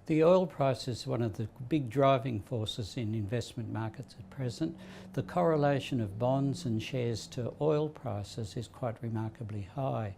The oil price is one of the big driving forces in investment markets at present. The correlation of bonds and shares to oil prices is quite remarkably high.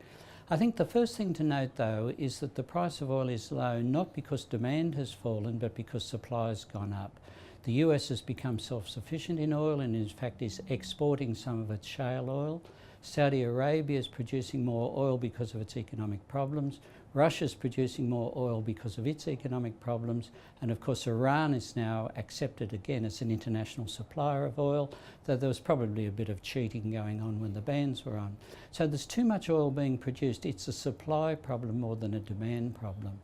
I think the first thing to note though is that the price of oil is low not because demand has fallen but because supply has gone up. The US has become self-sufficient in oil and in fact is exporting some of its shale oil. Saudi Arabia is producing more oil because of its economic problems. Russia's producing more oil because of its economic problems, and of course Iran is now accepted again as an international supplier of oil, though there was probably a bit of cheating going on when the bans were on. So there's too much oil being produced. It's a supply problem more than a demand problem.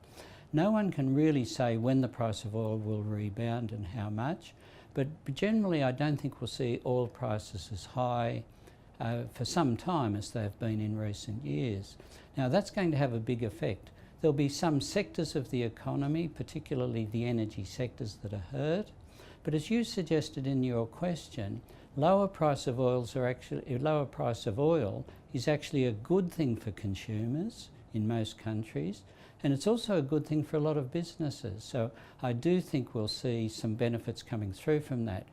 No one can really say when the price of oil will rebound and how much, but generally I don't think we'll see oil prices as high for some time as they've been in recent years. Now that's going to have a big effect. There'll be some sectors of the economy, particularly the energy sectors, that are hurt, but as you suggested in your question, lower price of oil is actually a good thing for consumers in most countries, and it's also a good thing for a lot of businesses. So I do think we'll see some benefits coming through from that.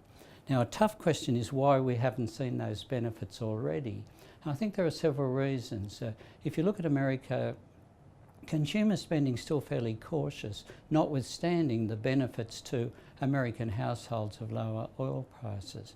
Now, a tough question is why we haven't seen those benefits already. And I think there are several reasons. If you look at America, consumer spending is still fairly cautious, notwithstanding the benefits to American households of lower oil prices.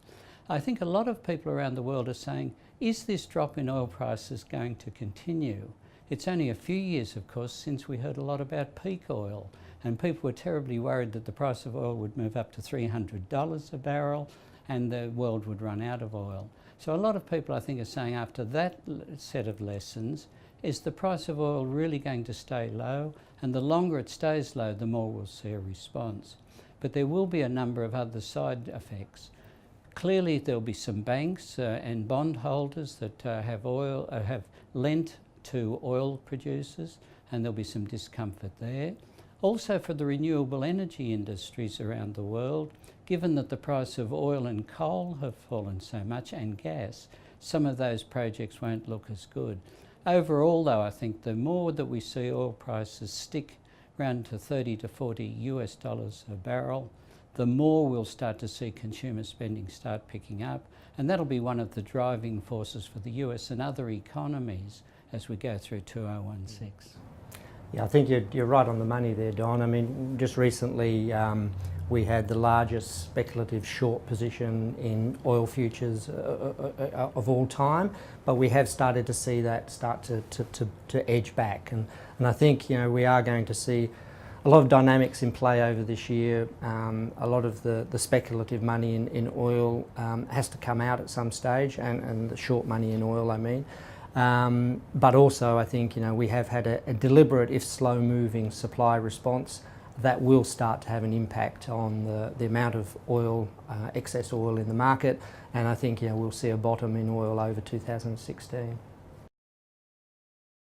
I think a lot of people around the world are saying, is this drop in oil prices going to continue? It's only a few years, of course, since we heard a lot about peak oil, and people were terribly worried that the price of oil would move up to $300 a barrel and the world would run out of oil. So a lot of people, I think, are saying after that set of lessons, is the price of oil really going to stay low? And the longer it stays low, the more we'll see a response. But there will be a number of other side effects. Clearly, there'll be some banks and bond holders that have lent to oil producers, and there'll be some discomfort there. Also for the renewable energy industries around the world, given that the price of oil and coal have fallen so much, and gas, some of those projects won't look as good. Overall though, I think the more that we see oil prices stick around to 30 to 40 US dollars a barrel, the more we'll start to see consumer spending start picking up, and that'll be one of the driving forces for the US and other economies as we go through 2016. Yeah, I think you're right on the money there, Don. I mean, just recently we had the largest speculative short position in oil futures of all time, but we have started to see that start to edge back. And I think, you know, we are going to see a lot of dynamics in play over this year. A lot of the speculative money in oil has to come out at some stage, and the short money in oil, I mean. But also I think, you know, we have had a deliberate, if slow moving, supply response that will start to have an impact on the amount of oil, excess oil in the market, and I think, you know, we'll see a bottom in oil over 2016.